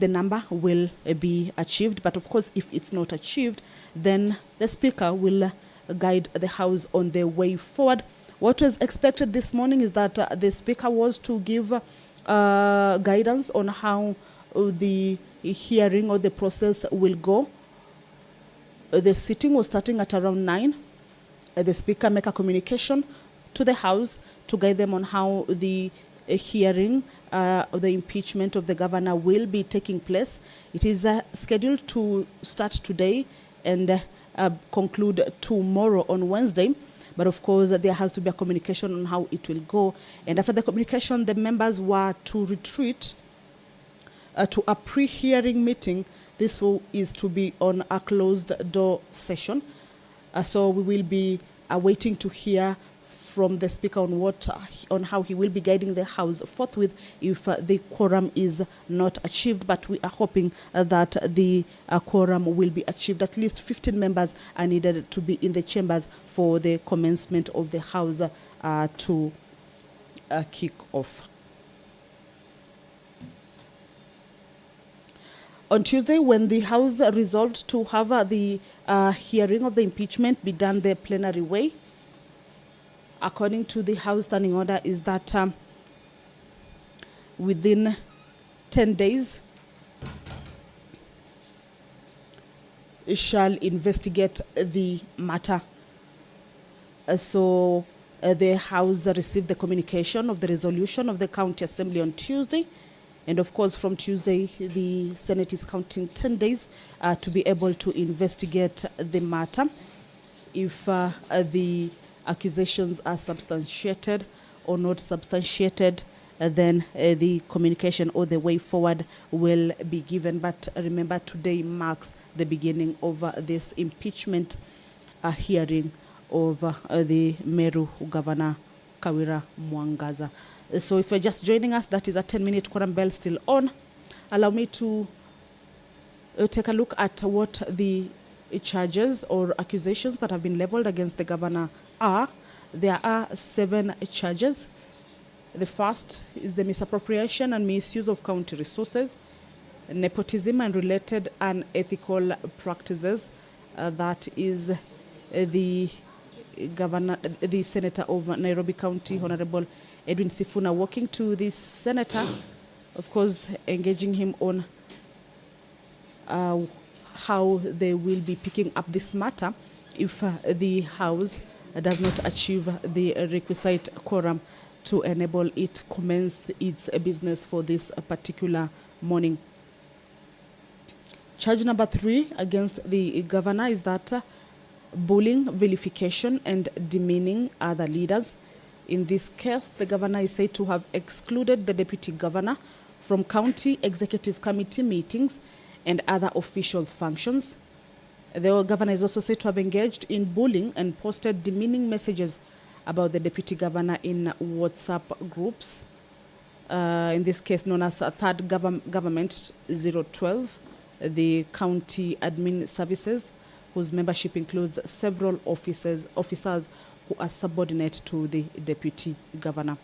the number will be achieved. But of course, if it's not achieved, then the Speaker will guide the House on the way forward. What was expected this morning is that the Speaker was to give guidance on how the hearing or the process will go. The sitting was starting at around 9. The Speaker make a communication to the House to guide them on how the hearing of the impeachment of the governor will be taking place. It is scheduled to start today and conclude tomorrow on Wednesday. But of course, there has to be a communication on how it will go. And after the communication, the members were to retreat to a pre-hearing meeting. This is to be on a closed-door session. So we will be waiting to hear from the Speaker on how he will be guiding the House forthwith if the quorum is not achieved. But we are hoping that the quorum will be achieved. At least 15 members are needed to be in the chambers for the commencement of the House to kick off. On Tuesday, when the House resolved to have the hearing of the impeachment be done the plenary way, according to the House standing order, is that within 10 days, it shall investigate the matter. So the House received the communication of the resolution of the County Assembly on Tuesday. And of course, from Tuesday, the Senate is counting 10 days to be able to investigate the matter. If the accusations are substantiated or not substantiated, then the communication or the way forward will be given. But remember, today marks the beginning of this impeachment hearing of the Meru Governor Kawira Mwangaza. So if you're just joining us, that is a 10-minute quorum bell still on. Allow me to take a look at what the charges or accusations that have been leveled against the governor are. There are 7 charges. The first is the misappropriation and misuse of county resources, nepotism and related unethical practices. That is the Senator of Nairobi County, Honorable Edwin Sifuna, walking to this senator, of course, engaging him on how they will be picking up this matter if the House does not achieve the requisite quorum to enable it commence its business for this particular morning. Charge number 3 against the governor is that bullying, vilification, and demeaning other leaders. In this case, the governor is said to have excluded the deputy governor from county executive committee meetings and other official functions. The governor is also said to have engaged in bullying and posted demeaning messages about the deputy governor in WhatsApp groups. In this case, known as Third Government 012, the county admin services, whose membership includes several officers who are subordinate to the deputy governor.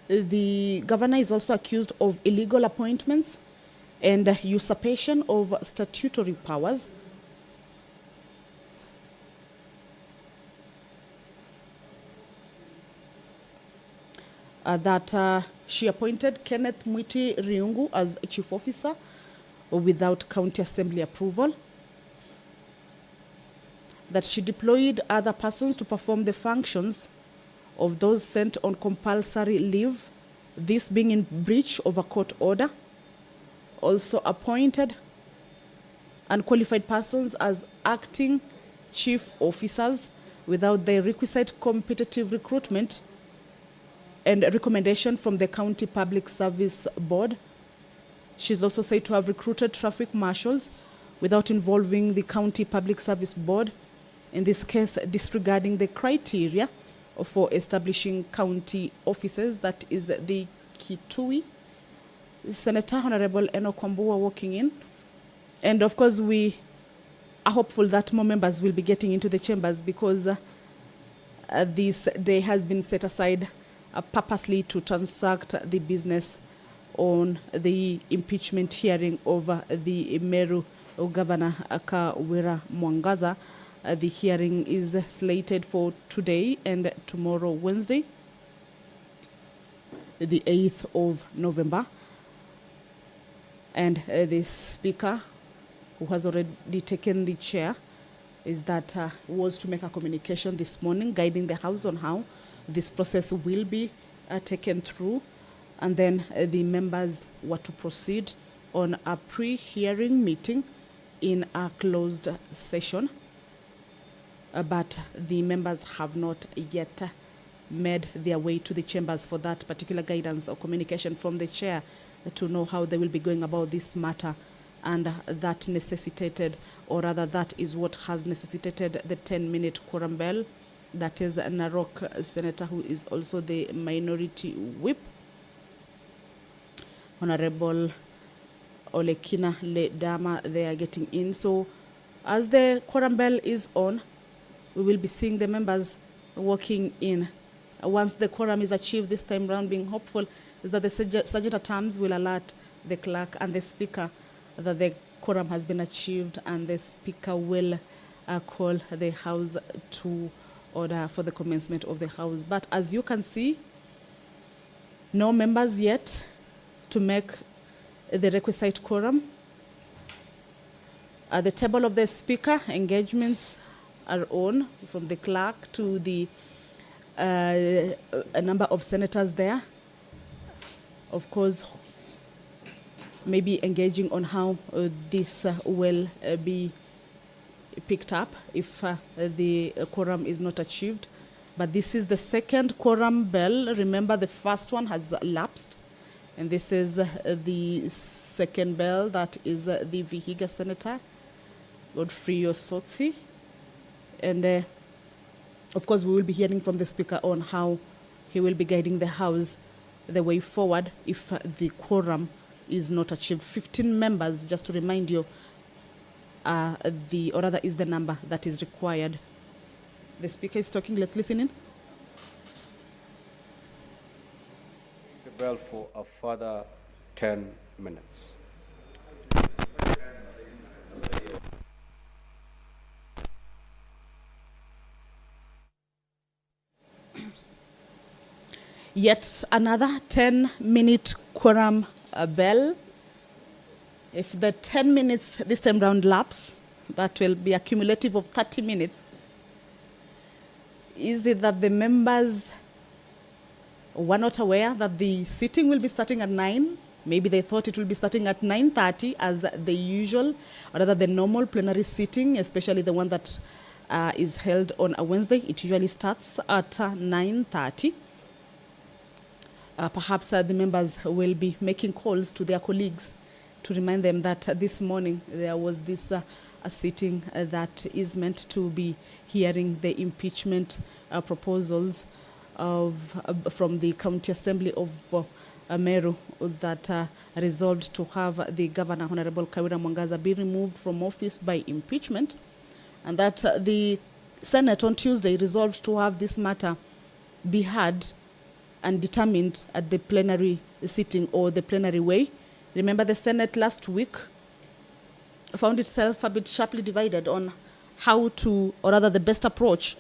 The governor is also accused of illegal appointments and usurpation of statutory powers. That she appointed Kenneth Mwiti Riungu as chief officer without county assembly approval. That she deployed other persons to perform the functions of those sent on compulsory leave, this being in breach of a court order. Also appointed unqualified persons as acting chief officers without the requisite competitive recruitment and recommendation from the County Public Service Board. She's also said to have recruited traffic marshals without involving the County Public Service Board, in this case disregarding the criteria for establishing county offices, that is the Kitui. Senator Honorable Enoch Wambua walking in. And of course, we are hopeful that more members will be getting into the chambers because this day has been set aside purposely to transact the business on the impeachment hearing over the Meru Governor Kawira Mwangaza. The hearing is slated for today and tomorrow, Wednesday, the 8th of November. And the Speaker, who has already taken the chair, was to make a communication this morning guiding the House on how this process will be taken through. And then the members were to proceed on a pre-hearing meeting in a closed session. But the members have not yet made their way to the chambers for that particular guidance or communication from the chair to know how they will be going about this matter. And that necessitated, or rather that is what has necessitated the 10-minute quorum bell. That is Narok Senator, who is also the minority whip, Honorable Olekina Ledama. They are getting in. So as the quorum bell is on, we will be seeing the members walking in. Once the quorum is achieved this time round, being hopeful that the sergeant at arms will alert the clerk and the speaker that the quorum has been achieved, and the speaker will call the House to order for the commencement of the House. But as you can see, no members yet to make the requisite quorum. At the table of the speaker, engagements are on, from the clerk to the a number of senators there. Of course, maybe engaging on how this will be picked up if the quorum is not achieved. But this is the second quorum bell. Remember, the first one has lapsed, and this is the second bell. That is the Vihiga Senator, Godfrey Osotsi. And of course, we will be hearing from the Speaker on how he will be guiding the House the way forward if the quorum is not achieved. 15 members, just to remind you, or rather is the number that is required. The Speaker is talking. Let's listen in. The bell for a further 10 minutes. Yet another 10-minute quorum bell. If the 10 minutes this time round lapse, that will be a cumulative of 30 minutes. Is it that the members were not aware that the sitting will be starting at 9? Maybe they thought it will be starting at 9:30 as the usual, or rather the normal plenary sitting, especially the one that is held on a Wednesday. It usually starts at 9:30. Perhaps the members will be making calls to their colleagues to remind them that this morning there was this a sitting that is meant to be hearing the impeachment proposals from the County Assembly of Meru that resolved to have the Governor, Honorable Kawira Mwangaza, be removed from office by impeachment, and that the Senate on Tuesday resolved to have this matter be heard and determined at the plenary sitting, or the plenary way. Remember, the Senate last week found itself a bit sharply divided on how to, or rather the best approach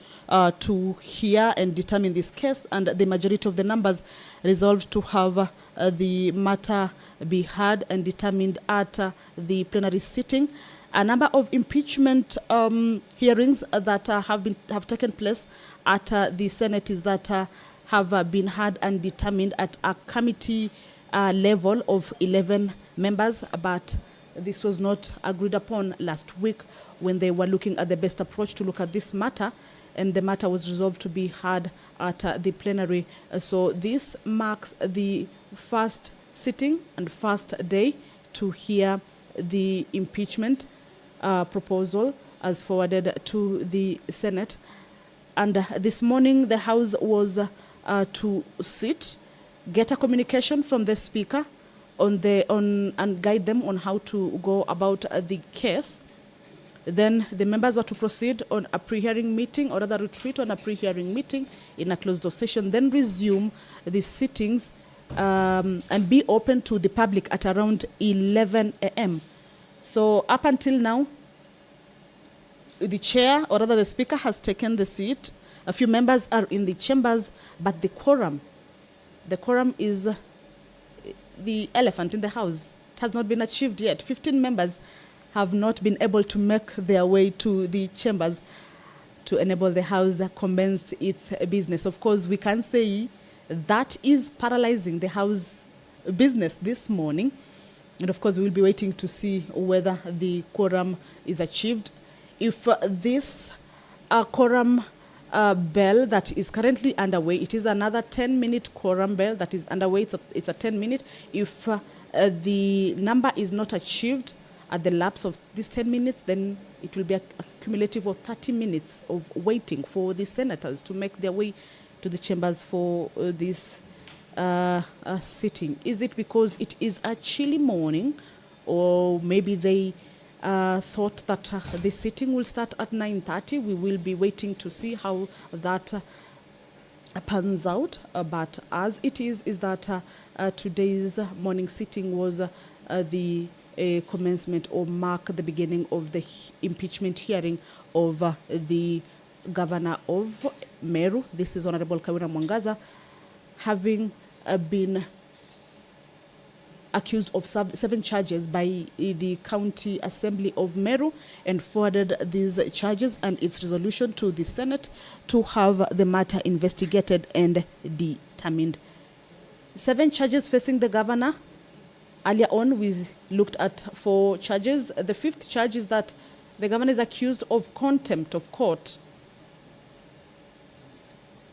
to hear and determine this case, and the majority of the numbers resolved to have the matter be heard and determined at the plenary sitting. A number of impeachment hearings that have taken place at the Senate is that have been heard and determined at a committee level of 11 members, but this was not agreed upon last week when they were looking at the best approach to look at this matter, and the matter was resolved to be heard at the plenary. So this marks the first sitting and first day to hear the impeachment proposal as forwarded to the Senate. And this morning the House was to sit, get a communication from the Speaker and guide them on how to go about the case. Then the members were to proceed on a pre-hearing meeting, or rather retreat on a pre-hearing meeting in a closed door session, then resume the sittings and be open to the public at around 11 a.m. So up until now, the chair, or rather the speaker, has taken the seat. A few members are in the chambers, but the quorum is the elephant in the house. It has not been achieved yet. 15 members have not been able to make their way to the chambers to enable the House to commence its business. Of course, we can say that is paralyzing the House business this morning. And of course, we will be waiting to see whether the quorum is achieved. If this quorum bell that is currently underway, it is another 10-minute quorum bell that is underway. It's a 10-minute. If the number is not achieved at the lapse of these 10 minutes, then it will be a cumulative of 30 minutes of waiting for the senators to make their way to the chambers for this sitting. Is it because it is a chilly morning, or maybe they thought that the sitting will start at 9:30? We will be waiting to see how that pans out. But as it is that today's morning sitting was the commencement or mark the beginning of the impeachment hearing of the governor of Meru. This is Honorable Kawira Mwangaza, having been accused of 7 charges by the County Assembly of Meru, and forwarded these charges and its resolution to the Senate to have the matter investigated and determined. 7 charges facing the governor. Earlier on, we looked at 4 charges. The 5th charge is that the governor is accused of contempt of court.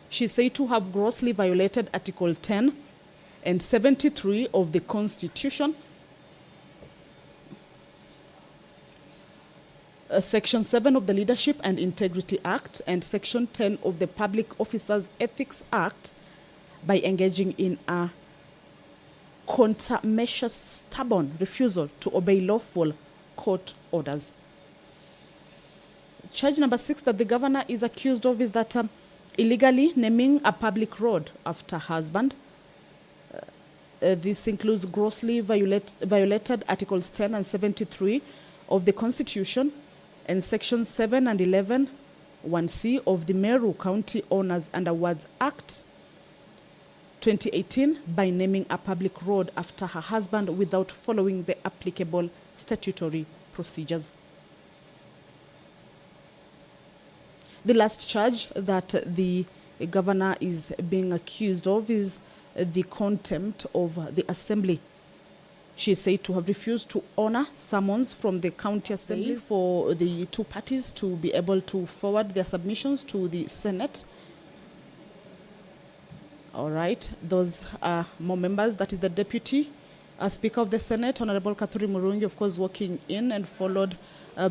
She is said to have grossly violated Article 10 and 73 of the Constitution, Section 7 of the Leadership and Integrity Act, and Section 10 of the Public Officers Ethics Act, by engaging in a contumacious, stubborn refusal to obey lawful court orders. Charge number 6 that the governor is accused of is that illegally naming a public road after her husband. This includes grossly violated Articles 10 and 73 of the Constitution and Sections 7 and 11, 1C of the Meru County Owners and Awards Act 2018 by naming a public road after her husband without following the applicable statutory procedures. The last charge that the governor is being accused of is the contempt of the assembly. She is said to have refused to honor summons from the county assembly for the 2 parties to be able to forward their submissions to the Senate. All right, those are more members. That is the Deputy Speaker of the Senate, Honorable Kathuri Murungi, of course, walking in, and followed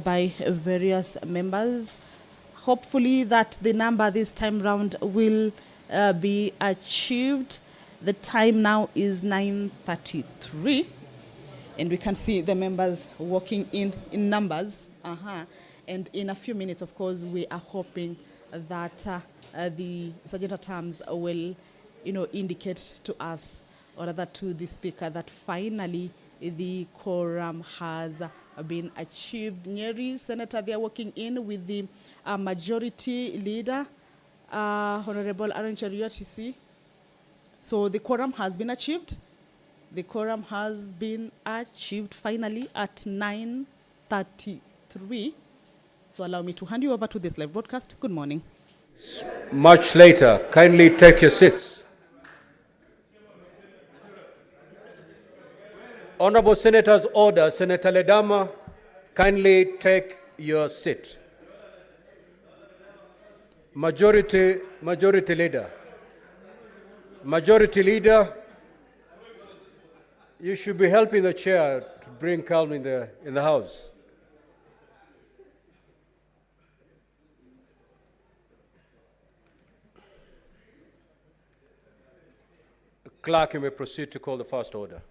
by various members. Hopefully that the number this time round will be achieved. The time now is 9:33, and we can see the members walking in numbers. And in a few minutes, of course, we are hoping that the Sergeant at Arms will, indicate to us, or rather to the Speaker, that finally the quorum has been achieved. Nyeri Senator, they are walking in with the majority leader, Honorable Aaron Cheruiyot, you see. So the quorum has been achieved. The quorum has been achieved finally at 9:33. So allow me to hand you over to this live broadcast. Good morning. Much later, kindly take your seats. Honorable Senator's order. Senator Ledama, kindly take your seat. Majority Leader. Majority Leader, you should be helping the chair to bring calm in the House. Clerk, you may proceed to call the first order.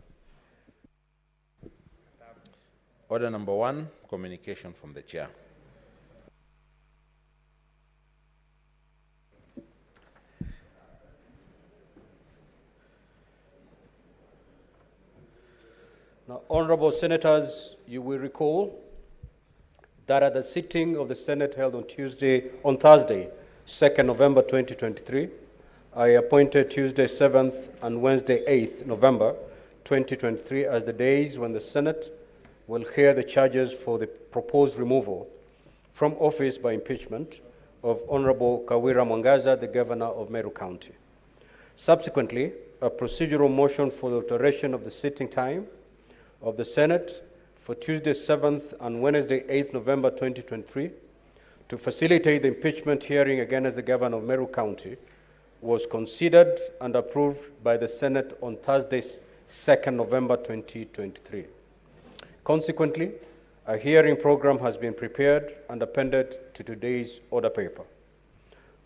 Order number 1, communication from the chair. Now, honorable senators, you will recall that at the sitting of the Senate held on Thursday, 2nd November 2023, I appointed Tuesday 7th and Wednesday 8th November 2023 as the days when the Senate will hear the charges for the proposed removal from office by impeachment of Honorable Kawira Mwangaza, the Governor of Meru County. Subsequently, a procedural motion for the alteration of the sitting time of the Senate for Tuesday 7th and Wednesday 8th November 2023 to facilitate the impeachment hearing against the Governor of Meru County was considered and approved by the Senate on Thursday 2nd November 2023. Consequently, a hearing program has been prepared and appended to today's order paper.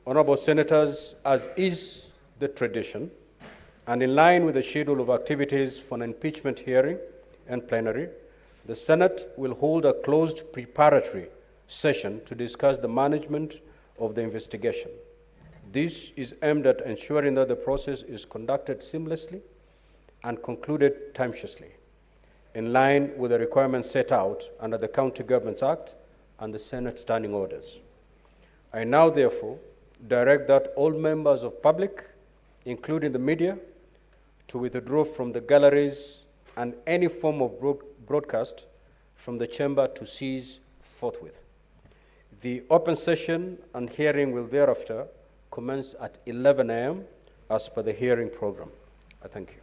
Honorable Senators, as is the tradition, and in line with the schedule of activities for an impeachment hearing and plenary, the Senate will hold a closed preparatory session to discuss the management of the investigation. This is aimed at ensuring that the process is conducted seamlessly and concluded timely, in line with the requirements set out under the County Governments Act and the Senate Standing Orders. I now, therefore, direct that all members of public, including the media, to withdraw from the galleries and any form of broadcast from the chamber to cease forthwith. The open session and hearing will thereafter commence at 11 a.m. as per the hearing program. I thank you.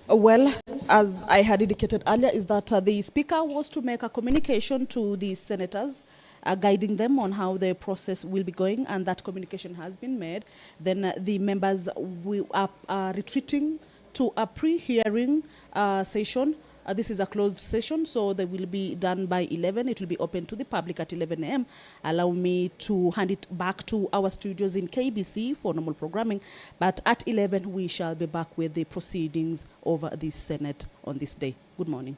Well, as I had indicated earlier, is that the Speaker was to make a communication to the senators, guiding them on how the process will be going, and that communication has been made. Then the members are retreating to a pre-hearing session. This is a closed session, so they will be done by 11. It will be open to the public at 11 a.m. Allow me to hand it back to our studios in KBC for normal programming. But at 11, we shall be back with the proceedings over the Senate on this day. Good morning.